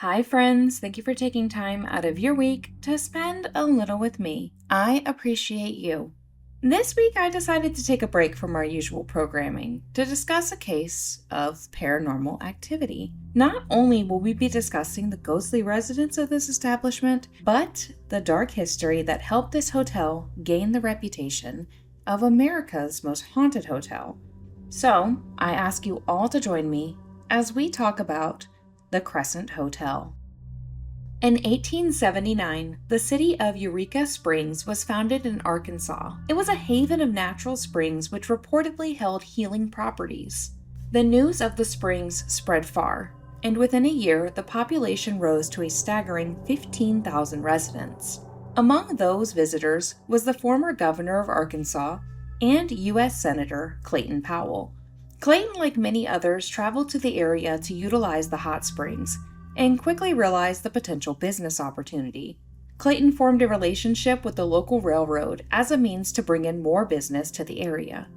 Hi, friends. Thank you for taking time out of your week to spend a little with me. I appreciate you. This week, I decided to take a break from our usual programming to discuss a case of paranormal activity. Not only will we be discussing the ghostly residents of this establishment, but the dark history that helped this hotel gain the reputation of America's most haunted hotel. So, I ask you all to join me as we talk about the Crescent Hotel. In 1879, the city of Eureka Springs was founded in Arkansas. It was a haven of natural springs which reportedly held healing properties. The news of the springs spread far, and within a year, the population rose to a staggering 15,000 residents. Among those visitors was the former governor of Arkansas and U.S. Senator Clayton Powell. Clayton, like many others, traveled to the area to utilize the hot springs and quickly realized the potential business opportunity. Clayton formed a relationship with the local railroad as a means to bring in more business to the area.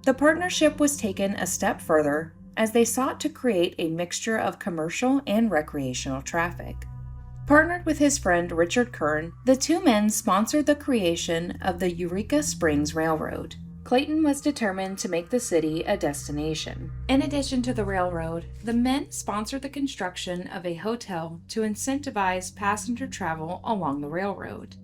The partnership was taken a step further as they sought to create a mixture of commercial and recreational traffic. Partnered with his friend Richard Kern, the two men sponsored the creation of the Eureka Springs Railroad. Clayton was determined to make the city a destination. In addition to the railroad, the men sponsored the construction of a hotel to incentivize passenger travel along the railroad.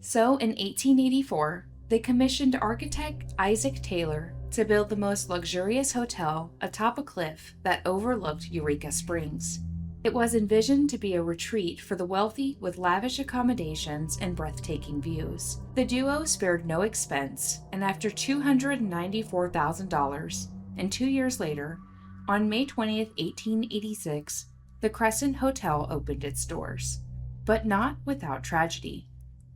So in 1884, they commissioned architect Isaac Taylor to build the most luxurious hotel atop a cliff that overlooked Eureka Springs. It was envisioned to be a retreat for the wealthy with lavish accommodations and breathtaking views. The duo spared no expense, and after $294,000, and 2 years later, on May 20, 1886, the Crescent Hotel opened its doors. But not without tragedy.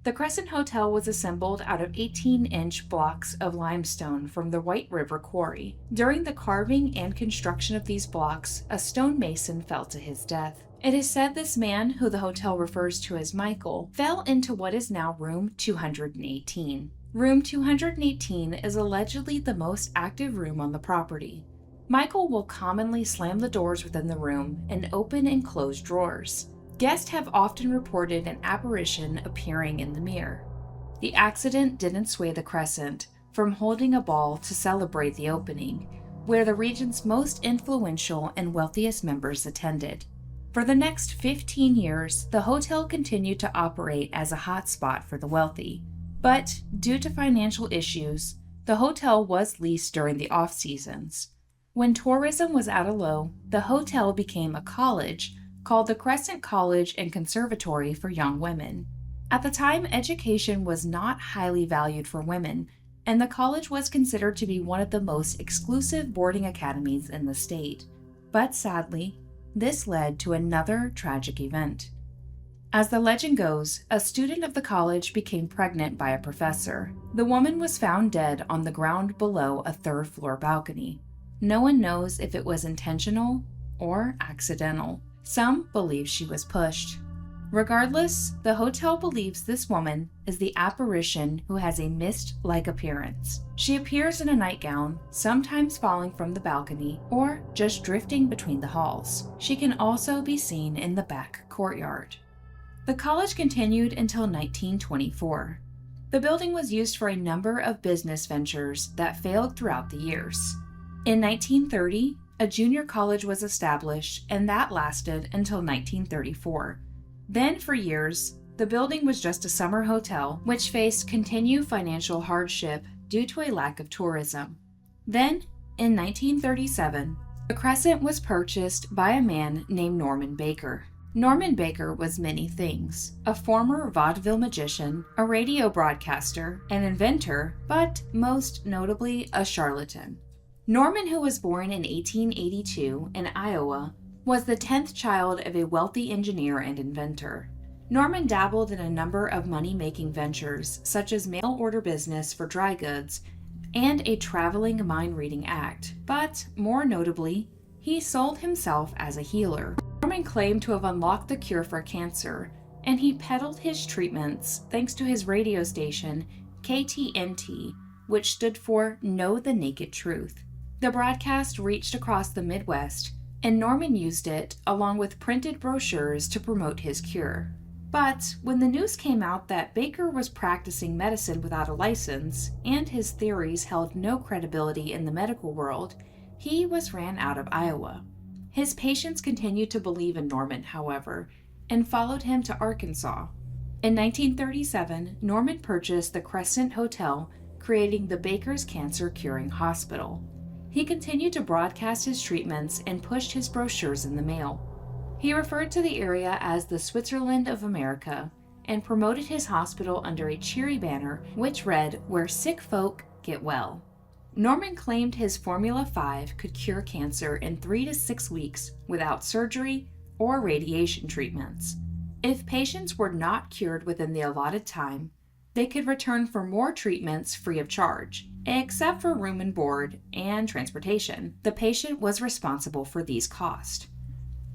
The Crescent Hotel was assembled out of 18-inch blocks of limestone from the White River Quarry. During the carving and construction of these blocks, a stonemason fell to his death. It is said this man, who the hotel refers to as Michael, fell into what is now room 218. Room 218 is allegedly the most active room on the property. Michael will commonly slam the doors within the room and open and close drawers. Guests have often reported an apparition appearing in the mirror. The accident didn't sway the Crescent from holding a ball to celebrate the opening, where the region's most influential and wealthiest members attended. For the next 15 years, the hotel continued to operate as a hotspot for the wealthy. But due to financial issues, the hotel was leased during the off-seasons. When tourism was at a low, the hotel became a college called the Crescent College and Conservatory for Young Women. At the time, education was not highly valued for women, and the college was considered to be one of the most exclusive boarding academies in the state. But sadly, this led to another tragic event. As the legend goes, a student of the college became pregnant by a professor. The woman was found dead on the ground below a third-floor balcony. No one knows if it was intentional or accidental. Some believe she was pushed. Regardless, the hotel believes this woman is the apparition who has a mist-like appearance. She appears in a nightgown, sometimes falling from the balcony or just drifting between the halls. She can also be seen in the back courtyard. The college continued until 1924. The building was used for a number of business ventures that failed throughout the years. In 1930, a junior college was established, and that lasted until 1934. Then, for years, the building was just a summer hotel, which faced continued financial hardship due to a lack of tourism. Then, in 1937, the Crescent was purchased by a man named Norman Baker. Norman Baker was many things: a former vaudeville magician, a radio broadcaster, an inventor, but most notably a charlatan. Norman, who was born in 1882 in Iowa, was the 10th child of a wealthy engineer and inventor. Norman dabbled in a number of money-making ventures, such as mail-order business for dry goods and a traveling mind-reading act, but more notably, he sold himself as a healer. Norman claimed to have unlocked the cure for cancer, and he peddled his treatments thanks to his radio station, KTNT, which stood for Know the Naked Truth. The broadcast reached across the Midwest and Norman used it along with printed brochures to promote his cure. But when the news came out that Baker was practicing medicine without a license and his theories held no credibility in the medical world, he was ran out of Iowa. His patients continued to believe in Norman, however, and followed him to Arkansas. In 1937, Norman purchased the Crescent Hotel, creating the Baker's Cancer Curing Hospital. He continued to broadcast his treatments and pushed his brochures in the mail. He referred to the area as the Switzerland of America and promoted his hospital under a cheery banner which read, "Where sick folk get well." Norman claimed his Formula 5 could cure cancer in 3 to 6 weeks without surgery or radiation treatments. If patients were not cured within the allotted time, they could return for more treatments free of charge, except for room and board and transportation. The patient was responsible for these costs.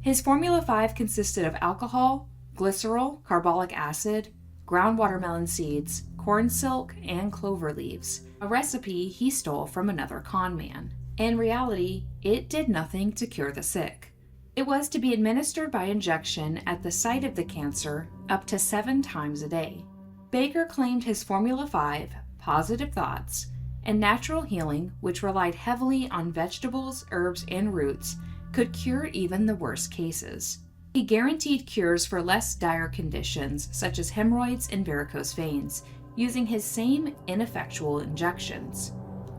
His Formula 5 consisted of alcohol, glycerol, carbolic acid, ground watermelon seeds, corn silk, and clover leaves, a recipe he stole from another con man. In reality, it did nothing to cure the sick. It was to be administered by injection at the site of the cancer up to 7 times a day. Baker claimed his Formula 5, positive thoughts, and natural healing, which relied heavily on vegetables, herbs, and roots, could cure even the worst cases. He guaranteed cures for less dire conditions such as hemorrhoids and varicose veins, using his same ineffectual injections.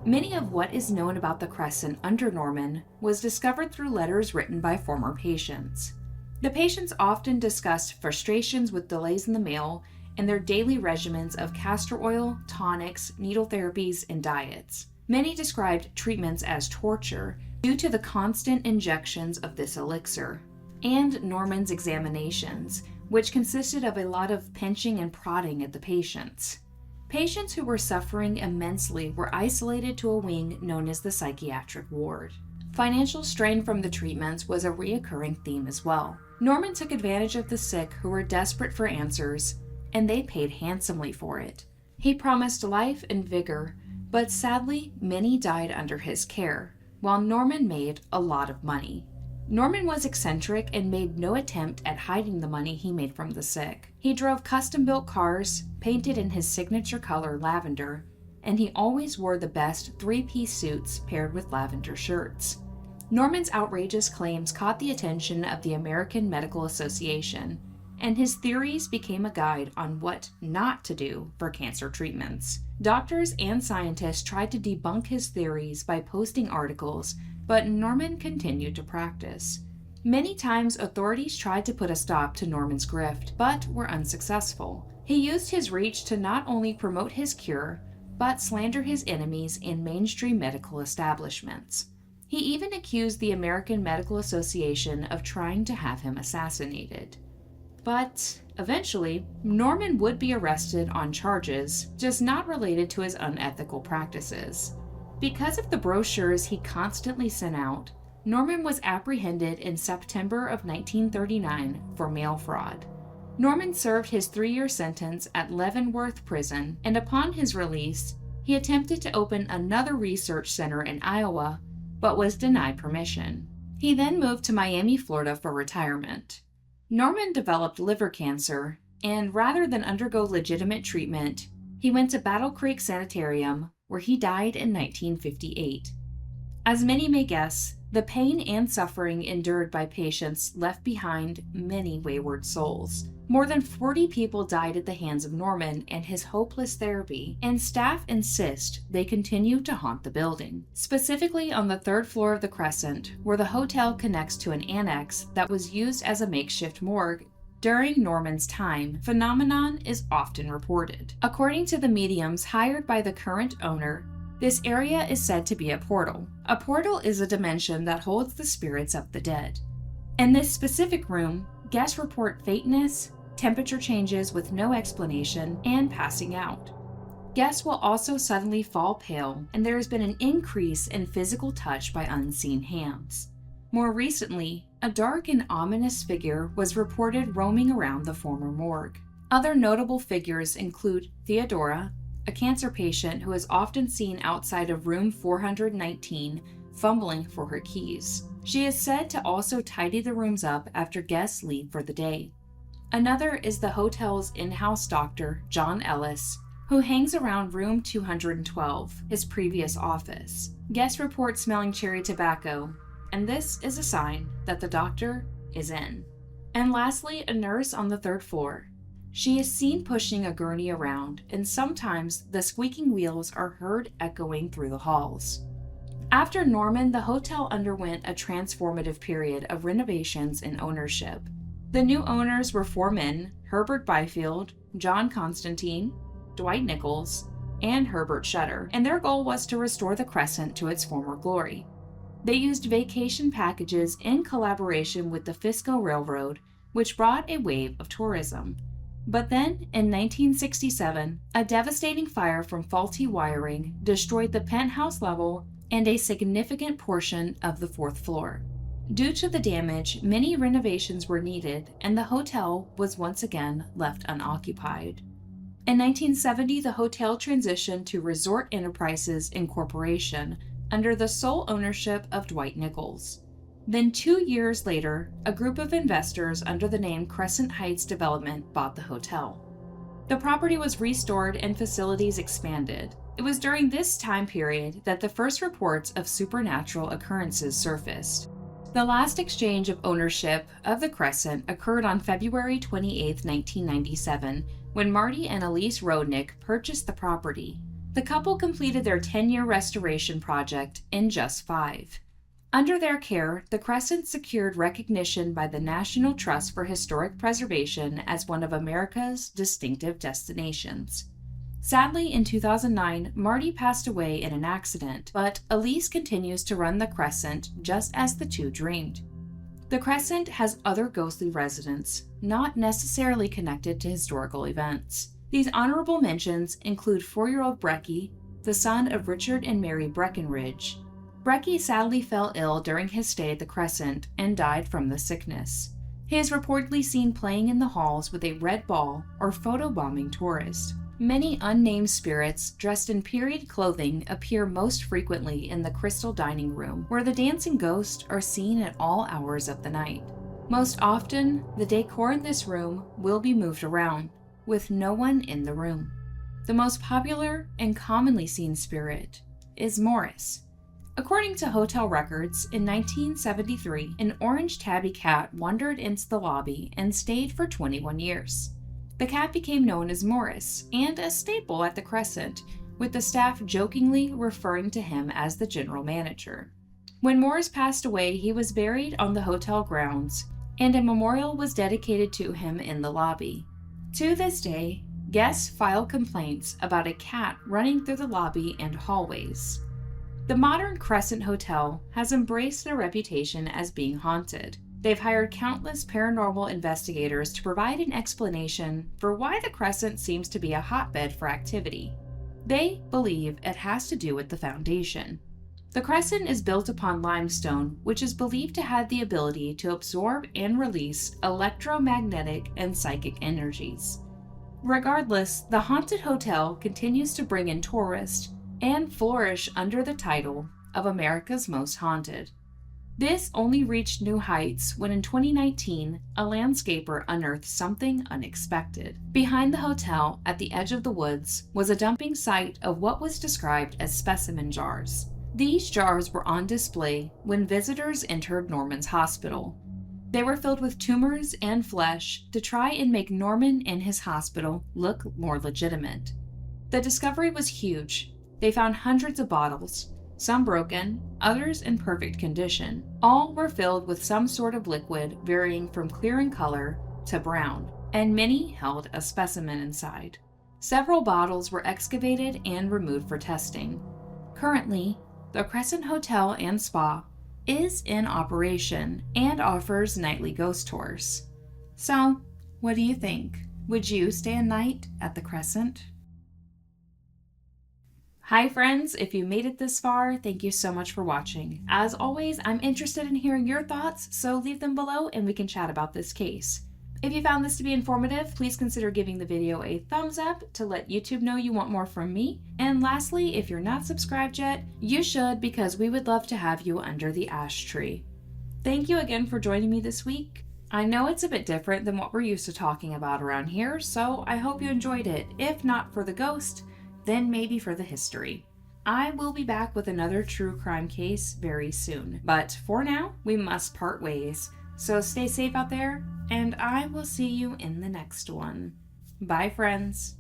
Many of what is known about the Crescent under Norman was discovered through letters written by former patients. The patients often discussed frustrations with delays in the mail and their daily regimens of castor oil, tonics, needle therapies, and diets. Many described treatments as torture due to the constant injections of this elixir, and Norman's examinations, which consisted of a lot of pinching and prodding at the patients. Patients who were suffering immensely were isolated to a wing known as the psychiatric ward. Financial strain from the treatments was a recurring theme as well. Norman took advantage of the sick who were desperate for answers, and they paid handsomely for it. He promised life and vigor, but sadly, many died under his care, while Norman made a lot of money. Norman was eccentric and made no attempt at hiding the money he made from the sick. He drove custom-built cars, painted in his signature color lavender, and he always wore the best 3-piece suits paired with lavender shirts. Norman's outrageous claims caught the attention of the American Medical Association, and his theories became a guide on what not to do for cancer treatments. Doctors and scientists tried to debunk his theories by posting articles, but Norman continued to practice. Many times authorities tried to put a stop to Norman's grift, but were unsuccessful. He used his reach to not only promote his cure, but slander his enemies in mainstream medical establishments. He even accused the American Medical Association of trying to have him assassinated. But eventually, Norman would be arrested on charges just not related to his unethical practices. Because of the brochures he constantly sent out, Norman was apprehended in September of 1939 for mail fraud. Norman served his 3-year sentence at Leavenworth Prison, and upon his release, he attempted to open another research center in Iowa, but was denied permission. He then moved to Miami, Florida for retirement. Norman developed liver cancer, and rather than undergo legitimate treatment, he went to Battle Creek Sanitarium, where he died in 1958. As many may guess, the pain and suffering endured by patients left behind many wayward souls. More than 40 people died at the hands of Norman and his hopeless therapy, and staff insist they continue to haunt the building. Specifically on the 3rd floor of the Crescent, where the hotel connects to an annex that was used as a makeshift morgue during Norman's time, phenomenon is often reported. According to the mediums hired by the current owner, this area is said to be a portal. A portal is a dimension that holds the spirits of the dead. In this specific room, guests report faintness, temperature changes with no explanation, and passing out. Guests will also suddenly fall pale, and there has been an increase in physical touch by unseen hands. More recently, a dark and ominous figure was reported roaming around the former morgue. Other notable figures include Theodora, a cancer patient who is often seen outside of room 419 fumbling for her keys. She is said to also tidy the rooms up after guests leave for the day. Another is the hotel's in-house doctor, John Ellis, who hangs around room 212, his previous office. Guests report smelling cherry tobacco, and this is a sign that the doctor is in. And lastly, a nurse on the third floor. She is seen pushing a gurney around, and sometimes the squeaking wheels are heard echoing through the halls. After Norman, the hotel underwent a transformative period of renovations and ownership. The new owners were four men: Herbert Byfield, John Constantine, Dwight Nichols, and Herbert Shutter, and their goal was to restore the Crescent to its former glory. They used vacation packages in collaboration with the Fisco Railroad, which brought a wave of tourism. But then, in 1967, a devastating fire from faulty wiring destroyed the penthouse level and a significant portion of the fourth floor. Due to the damage, many renovations were needed, and the hotel was once again left unoccupied. In 1970, the hotel transitioned to Resort Enterprises Incorporation under the sole ownership of Dwight Nichols. Then 2 years later, a group of investors under the name Crescent Heights Development bought the hotel. The property was restored and facilities expanded. It was during this time period that the first reports of supernatural occurrences surfaced. The last exchange of ownership of the Crescent occurred on February 28, 1997, when Marty and Elise Rodnick purchased the property. The couple completed their 10-year restoration project in just 5. Under their care, the Crescent secured recognition by the National Trust for Historic Preservation as one of America's distinctive destinations. Sadly, in 2009, Marty passed away in an accident, but Elise continues to run the Crescent just as the two dreamed. The Crescent has other ghostly residents, not necessarily connected to historical events. These honorable mentions include 4-year-old Brecky, the son of Richard and Mary Breckenridge. Brecky sadly fell ill during his stay at the Crescent and died from the sickness. He is reportedly seen playing in the halls with a red ball or photobombing tourists. Many unnamed spirits dressed in period clothing appear most frequently in the Crystal Dining Room, where the dancing ghosts are seen at all hours of the night. Most often, the decor in this room will be moved around, with no one in the room. The most popular and commonly seen spirit is Morris. According to hotel records, in 1973, an orange tabby cat wandered into the lobby and stayed for 21 years. The cat became known as Morris and a staple at the Crescent, with the staff jokingly referring to him as the general manager. When Morris passed away, he was buried on the hotel grounds, and a memorial was dedicated to him in the lobby. To this day, guests file complaints about a cat running through the lobby and hallways. The modern Crescent Hotel has embraced their reputation as being haunted. They've hired countless paranormal investigators to provide an explanation for why the Crescent seems to be a hotbed for activity. They believe it has to do with the foundation. The Crescent is built upon limestone, which is believed to have the ability to absorb and release electromagnetic and psychic energies. Regardless, the haunted hotel continues to bring in tourists and flourish under the title of America's Most Haunted. This only reached new heights when in 2019, a landscaper unearthed something unexpected. Behind the hotel, at the edge of the woods, was a dumping site of what was described as specimen jars. These jars were on display when visitors entered Norman's hospital. They were filled with tumors and flesh to try and make Norman and his hospital look more legitimate. The discovery was huge. They found hundreds of bottles, some broken, others in perfect condition. All were filled with some sort of liquid varying from clear in color to brown, and many held a specimen inside. Several bottles were excavated and removed for testing. Currently, the Crescent Hotel and Spa is in operation and offers nightly ghost tours. So, what do you think? Would you stay a night at the Crescent? Hi friends, if you made it this far, thank you so much for watching. As always, I'm interested in hearing your thoughts, so leave them below and we can chat about this case. If you found this to be informative, please consider giving the video a thumbs up to let YouTube know you want more from me. And lastly, if you're not subscribed yet, you should, because we would love to have you under the ash tree. Thank you again for joining me this week. I know it's a bit different than what we're used to talking about around here, so I hope you enjoyed it. If not for the ghost, then maybe for the history. I will be back with another true crime case very soon, but for now, we must part ways. So stay safe out there, and I will see you in the next one. Bye, friends.